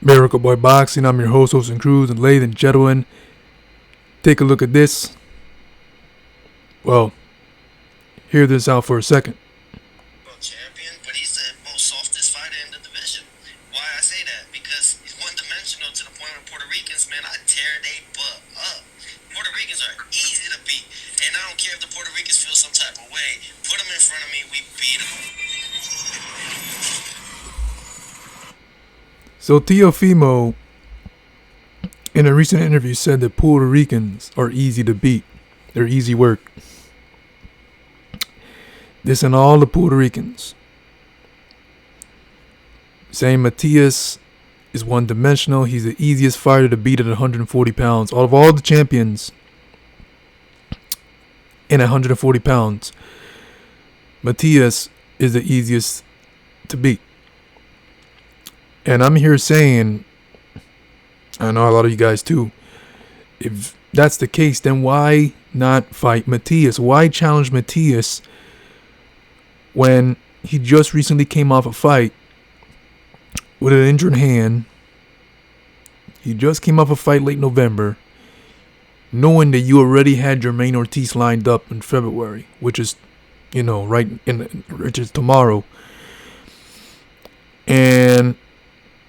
Miracle Boy Boxing. I'm your host, and Cruz, and ladies and gentlemen, take a look at this. Well, hear this out for a second. Champion, but he's the most softest fighter in the division. Why I say that? Because he's one-dimensional to the point where Puerto Ricans, man, I tear they butt up. Puerto Ricans are easy to beat, and I don't care if the Puerto Ricans feel some type of way. Put them in front of me, we beat them. So Teofimo, in a recent interview, said that Puerto Ricans are easy to beat. They're easy work. This and all the Puerto Ricans. Saying Matias is one-dimensional. He's the easiest fighter to beat at 140 pounds. Out of all the champions in 140 pounds, Matias is the easiest to beat. And I'm here saying, I know a lot of you guys too, if that's the case, then why not fight Matias? Why challenge Matias when he just recently came off a fight with an injured hand? He just came off a fight late November, knowing that you already had Jermaine Ortiz lined up in February, which is, which is tomorrow. And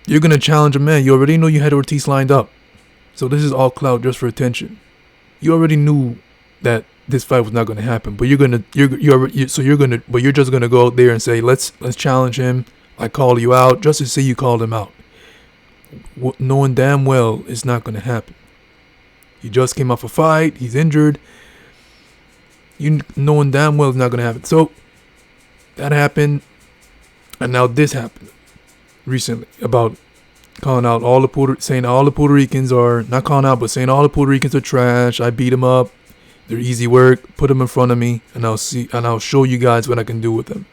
you're going to challenge a man. You already know you had Ortiz lined up. So this is all clout just for attention. You already knew that this fight was not going to happen, but you're just going to go out there and say, let's challenge him. I call you out just to say you called him out. Knowing damn well it's not going to happen. He just came off a fight. He's injured. You knowing damn well it's not going to happen. So that happened. And now this happened recently about calling out saying all the Puerto Ricans are, not calling out, but saying all the Puerto Ricans are trash. I beat them up. They're easy work. Put them in front of me, and I'll show you guys what I can do with them.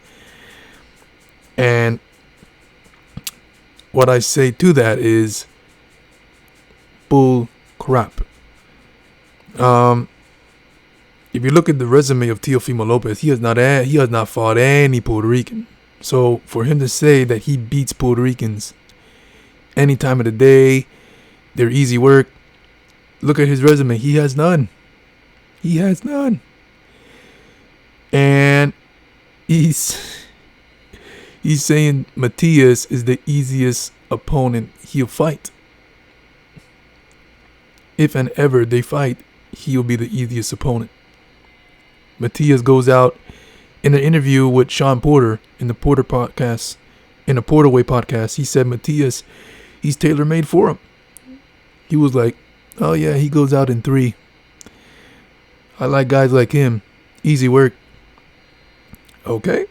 And what I say to that is bull crap. If you look at the resume of Teofimo Lopez, he has not fought any Puerto Rican. So for him to say that he beats Puerto Ricans any time of the day, they're easy work. Look at his resume. He has none. And he's saying Matias is the easiest opponent he'll fight. If and ever they fight, he'll be the easiest opponent. Matias goes out in an interview with Sean Porter in the Porter podcast, in the Porter Way podcast. He said Matias, he's tailor-made for him. He was like, oh yeah, he goes out in 3. I like guys like him. Easy work. Okay.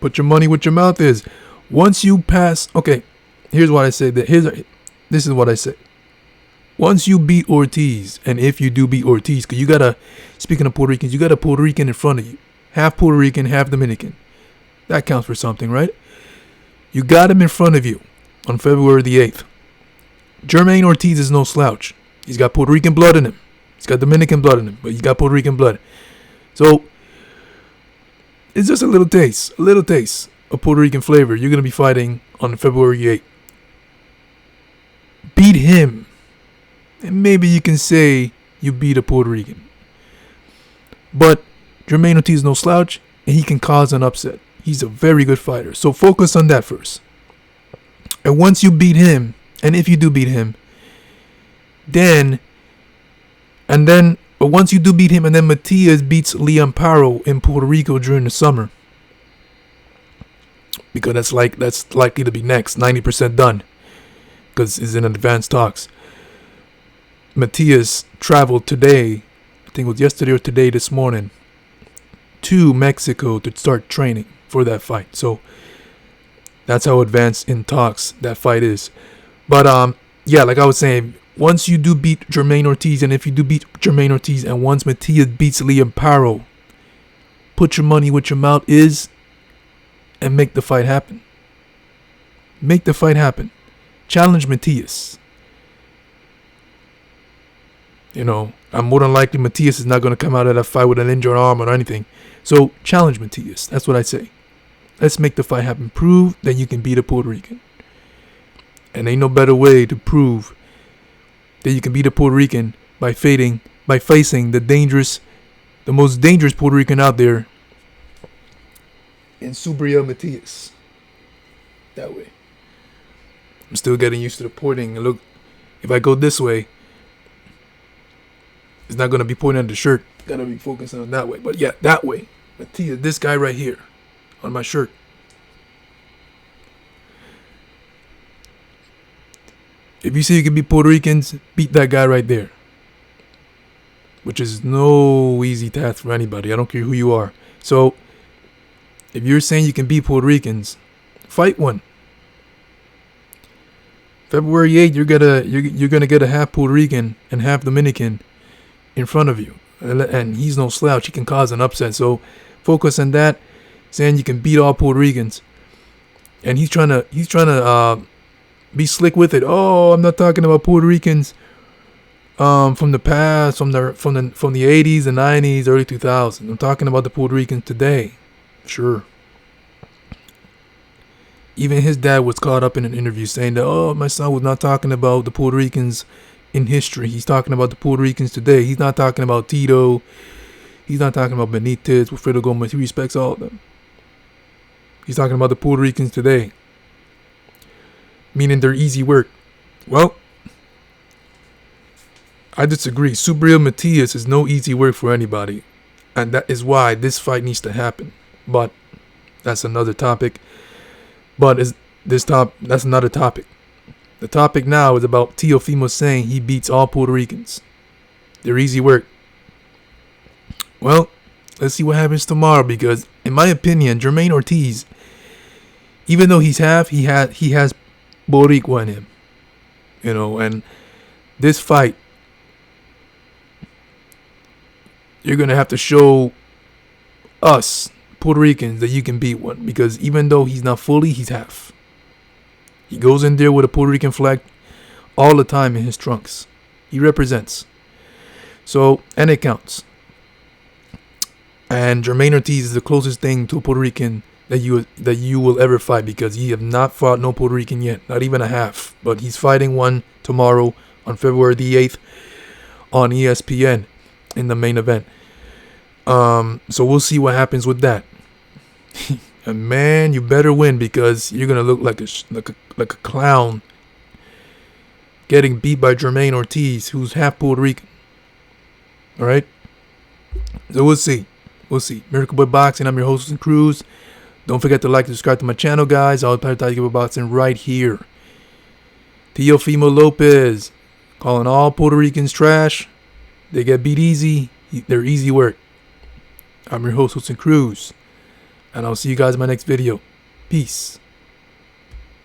Put your money where your mouth is. Once you pass, okay, here's what I say. This is what I say. Once you beat Ortiz, and if you do beat Ortiz, because speaking of Puerto Ricans, you got a Puerto Rican in front of you. Half Puerto Rican, half Dominican. That counts for something, right? You got him in front of you on February the 8th. Jermaine Ortiz is no slouch. He's got Puerto Rican blood in him. He's got Dominican blood in him, but he's got Puerto Rican blood. So it's just a little taste of Puerto Rican flavor. You're going to be fighting on February 8th. Beat him. And maybe you can say you beat a Puerto Rican. But Jermaine Ortiz is no slouch, and he can cause an upset. He's a very good fighter. So focus on that first. And once you beat him, and if you do beat him, but once you do beat him, and then Matias beats Liam Paro in Puerto Rico during the summer, because that's likely to be next, 90% done, because it's in advanced talks. Matias traveled today, I think it was yesterday or today, this morning, to Mexico to start training for that fight. So that's how advanced in talks that fight is. But yeah, like I was saying, once you do beat Jermaine Ortiz, and if you do beat Jermaine Ortiz, and once Matias beats Liam Paro, put your money where your mouth is and make the fight happen. Make the fight happen. Challenge Matias. I'm more than likely Matias is not going to come out of that fight with an injured arm or anything. So challenge Matias. That's what I say. Let's make the fight happen. Prove that you can beat a Puerto Rican. And ain't no better way to prove that you can beat a Puerto Rican by facing the most dangerous Puerto Rican out there in Subriel Matias. That way. I'm still getting used to the pointing. Look, if I go this way, it's not gonna be pointing at the shirt. Gotta be focusing on that way. But yeah, that way. Matias, this guy right here on my shirt. If you see you can beat Puerto Ricans, beat that guy right there. Which is no easy task for anybody. I don't care who you are. So, if you're saying you can beat Puerto Ricans, fight one. February 8th, you're gonna get a half Puerto Rican and half Dominican in front of you, and he's no slouch. He can cause an upset. So, focus on that. Saying you can beat all Puerto Ricans, and he's trying to be slick with it. Oh, I'm not talking about Puerto Ricans from the past, from the 80s, the 90s, early 2000s. I'm talking about the Puerto Ricans today. Sure. Even his dad was caught up in an interview saying that, oh, my son was not talking about the Puerto Ricans in history. He's talking about the Puerto Ricans today. He's not talking about Tito. He's not talking about Benitez, Wilfredo Gomez. He respects all of them. He's talking about the Puerto Ricans today. Meaning they're easy work. Well, I disagree. Subriel Matias is no easy work for anybody. And that is why this fight needs to happen. But that's another topic. But that's another topic. The topic now is about Teofimo saying he beats all Puerto Ricans. They're easy work. Well, let's see what happens tomorrow, because in my opinion, Jermaine Ortiz, even though he's half, he has Boricua in him. And this fight, you're going to have to show us Puerto Ricans that you can beat one, because even though he's not fully, he's half. He goes in there with a Puerto Rican flag all the time in his trunks. He represents. So, and it counts. And Jermaine Ortiz is the closest thing to a Puerto Rican that you will ever fight, because he have not fought no Puerto Rican yet, not even a half. But he's fighting one tomorrow on February the 8th on ESPN in the main event. So we'll see what happens with that. And man, you better win, because you're gonna look like a clown getting beat by Jermaine Ortiz, who's half Puerto Rican. All right. So we'll see. Miracle Boy Boxing. I'm your host and Cruz. Don't forget to like and subscribe to my channel, guys. I'll try to give boxing right here. Teofimo Lopez calling all Puerto Ricans trash. They get beat easy. They're easy work. I'm your host, Wilson Cruz, and I'll see you guys in my next video. Peace.